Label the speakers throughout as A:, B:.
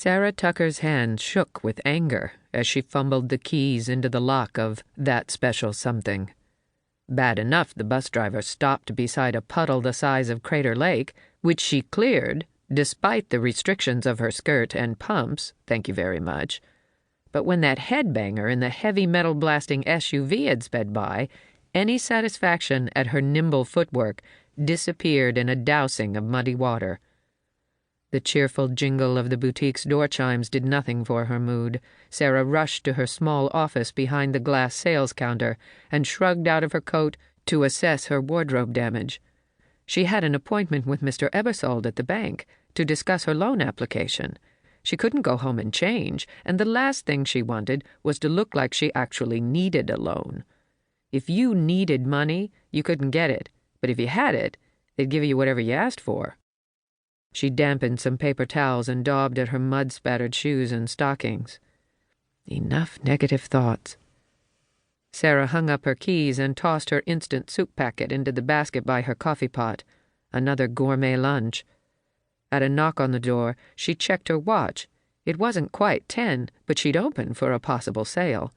A: Sarah Tucker's hand shook with anger as she fumbled the keys into the lock of that special something. Bad enough the bus driver stopped beside a puddle the size of Crater Lake, which she cleared, despite the restrictions of her skirt and pumps, thank you very much. But when that headbanger in the heavy metal-blasting SUV had sped by, any satisfaction at her nimble footwork disappeared in a dousing of muddy water. The cheerful jingle of the boutique's door chimes did nothing for her mood. Sarah rushed to her small office behind the glass sales counter and shrugged out of her coat to assess her wardrobe damage. She had an appointment with Mr. Ebersold at the bank to discuss her loan application. She couldn't go home and change, and the last thing she wanted was to look like she actually needed a loan. If you needed money, you couldn't get it, but if you had it, they'd give you whatever you asked for. She dampened some paper towels and daubed at her mud-spattered shoes and stockings. Enough negative thoughts. Sarah hung up her keys and tossed her instant soup packet into the basket by her coffee pot. Another gourmet lunch. At a knock on the door, she checked her watch. It wasn't quite 10, but she'd opened for a possible sale.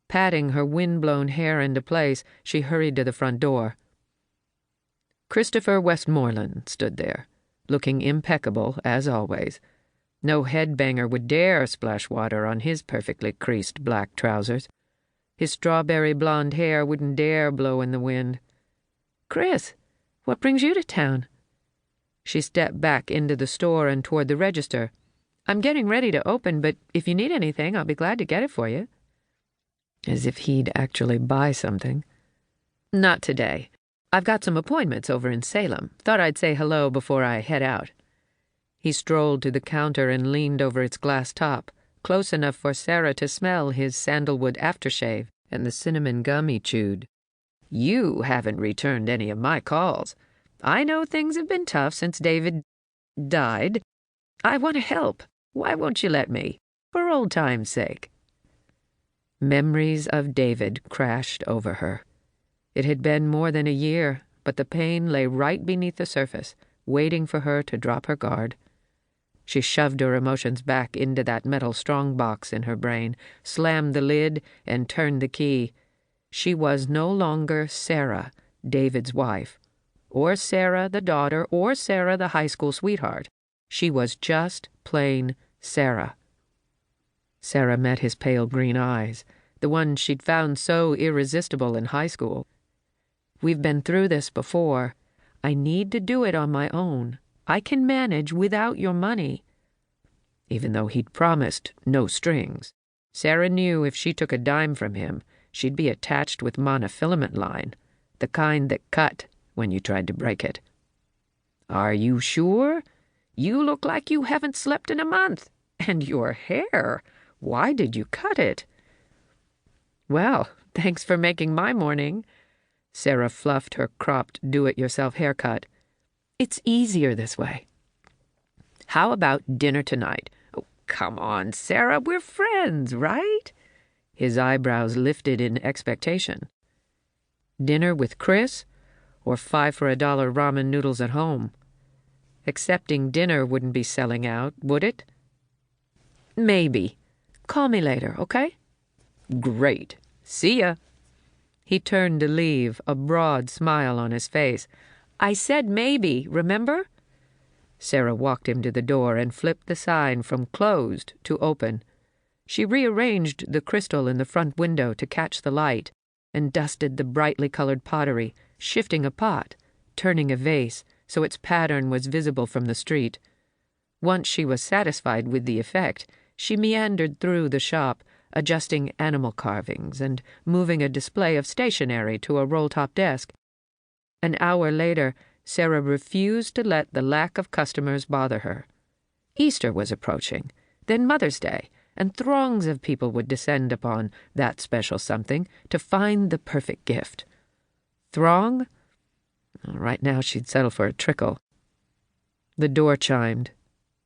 A: Patting her wind-blown hair into place, she hurried to the front door. Christopher Westmoreland stood there, looking impeccable, as always. No headbanger would dare splash water on his perfectly creased black trousers. His strawberry blonde hair wouldn't dare blow in the wind. "Chris, what brings you to town?" She stepped back into the store and toward the register. "I'm getting ready to open, but if you need anything, I'll be glad to get it for you." As if he'd actually buy something. "Not today. I've got some appointments over in Salem. Thought I'd say hello before I head out." He strolled to the counter and leaned over its glass top, close enough for Sarah to smell his sandalwood aftershave and the cinnamon gum he chewed. "You haven't returned any of my calls. I know things have been tough since David died. I want to help. Why won't you let me? For old time's sake." Memories of David crashed over her. It had been more than a year, but the pain lay right beneath the surface, waiting for her to drop her guard. She shoved her emotions back into that metal strongbox in her brain, slammed the lid, and turned the key. She was no longer Sarah, David's wife, or Sarah the daughter, or Sarah the high school sweetheart. She was just plain Sarah. Sarah met his pale green eyes, the ones she'd found so irresistible in high school. "We've been through this before. I need to do it on my own. I can manage without your money." Even though he'd promised no strings, Sarah knew if she took a dime from him, she'd be attached with monofilament line, the kind that cut when you tried to break it. "Are you sure? You look like you haven't slept in a month. And your hair, why did you cut it?" "Well, thanks for making my morning." Sarah fluffed her cropped do-it-yourself haircut. "It's easier this way." "How about dinner tonight?" "Oh, come on, Sarah, we're friends, right?" His eyebrows lifted in expectation. "Dinner with Chris, or 5 for $1 ramen noodles at home?" Accepting dinner wouldn't be selling out, would it? "Maybe. Call me later, okay?" "Great. See ya." He turned to leave, a broad smile on his face. "I said maybe, remember?" Sarah walked him to the door and flipped the sign from closed to open. She rearranged the crystal in the front window to catch the light and dusted the brightly colored pottery, shifting a pot, turning a vase so its pattern was visible from the street. Once she was satisfied with the effect, she meandered through the shop, adjusting animal carvings and moving a display of stationery to a roll-top desk. An hour later, Sarah refused to let the lack of customers bother her. Easter was approaching, then Mother's Day, and throngs of people would descend upon that special something to find the perfect gift. Throng? Right now she'd settle for a trickle. The door chimed.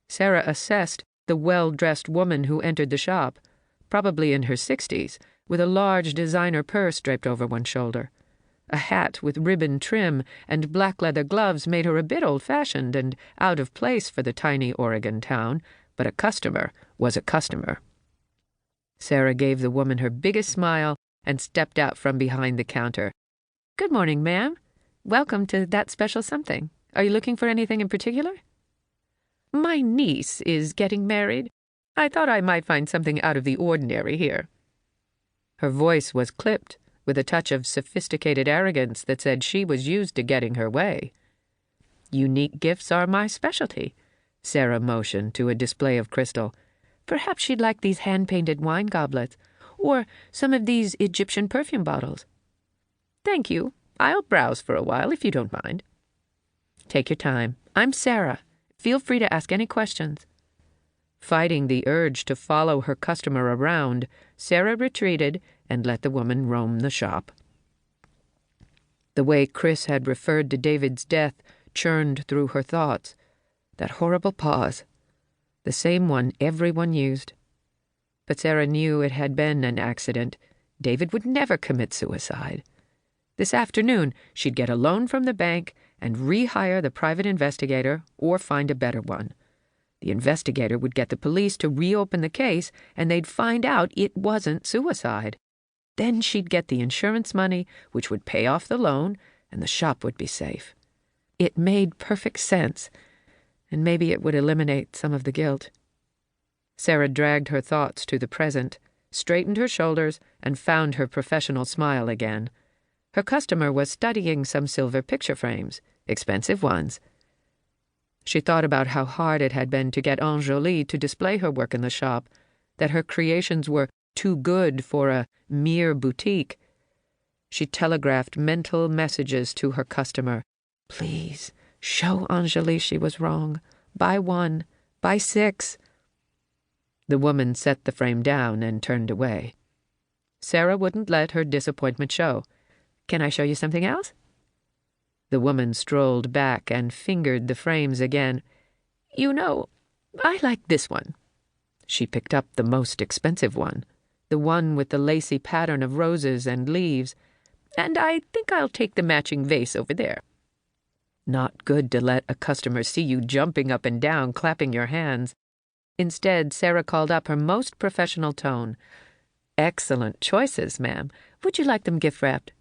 A: Sarah assessed the well-dressed woman who entered the shop, probably in her 60s, with a large designer purse draped over one shoulder. A hat with ribbon trim and black leather gloves made her a bit old-fashioned and out of place for the tiny Oregon town, but a customer was a customer. Sarah gave the woman her biggest smile and stepped out from behind the counter. "Good morning, ma'am. Welcome to That Special Something. Are you looking for anything in particular?" "My niece is getting married. I thought I might find something out of the ordinary here." Her voice was clipped, with a touch of sophisticated arrogance that said she was used to getting her way. "Unique gifts are my specialty." Sarah motioned to a display of crystal. "Perhaps she'd like these hand-painted wine goblets, or some of these Egyptian perfume bottles." "Thank you. I'll browse for a while, if you don't mind." "Take your time. I'm Sarah. Feel free to ask any questions." Fighting the urge to follow her customer around, Sarah retreated and let the woman roam the shop. The way Chris had referred to David's death churned through her thoughts. That horrible pause. The same one everyone used. But Sarah knew it had been an accident. David would never commit suicide. This afternoon, she'd get a loan from the bank and rehire the private investigator or find a better one. The investigator would get the police to reopen the case, and they'd find out it wasn't suicide. Then she'd get the insurance money, which would pay off the loan, and the shop would be safe. It made perfect sense, and maybe it would eliminate some of the guilt. Sarah dragged her thoughts to the present, straightened her shoulders, and found her professional smile again. Her customer was studying some silver picture frames, expensive ones. She thought about how hard it had been to get Anjali to display her work in the shop, that her creations were too good for a mere boutique. She telegraphed mental messages to her customer. "Please, show Anjali she was wrong. Buy 1, buy 6. The woman set the frame down and turned away. Sarah wouldn't let her disappointment show. "Can I show you something else?" The woman strolled back and fingered the frames again. "You know, I like this one." She picked up the most expensive one, the one with the lacy pattern of roses and leaves, "and I think I'll take the matching vase over there." Not good to let a customer see you jumping up and down, clapping your hands. Instead, Sarah called up her most professional tone. "Excellent choices, ma'am. Would you like them gift-wrapped?"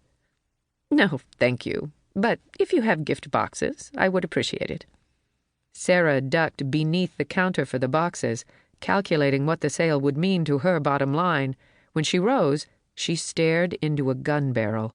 A: "No, thank you. But if you have gift boxes, I would appreciate it." Sarah ducked beneath the counter for the boxes, calculating what the sale would mean to her bottom line. When she rose, she stared into a gun barrel.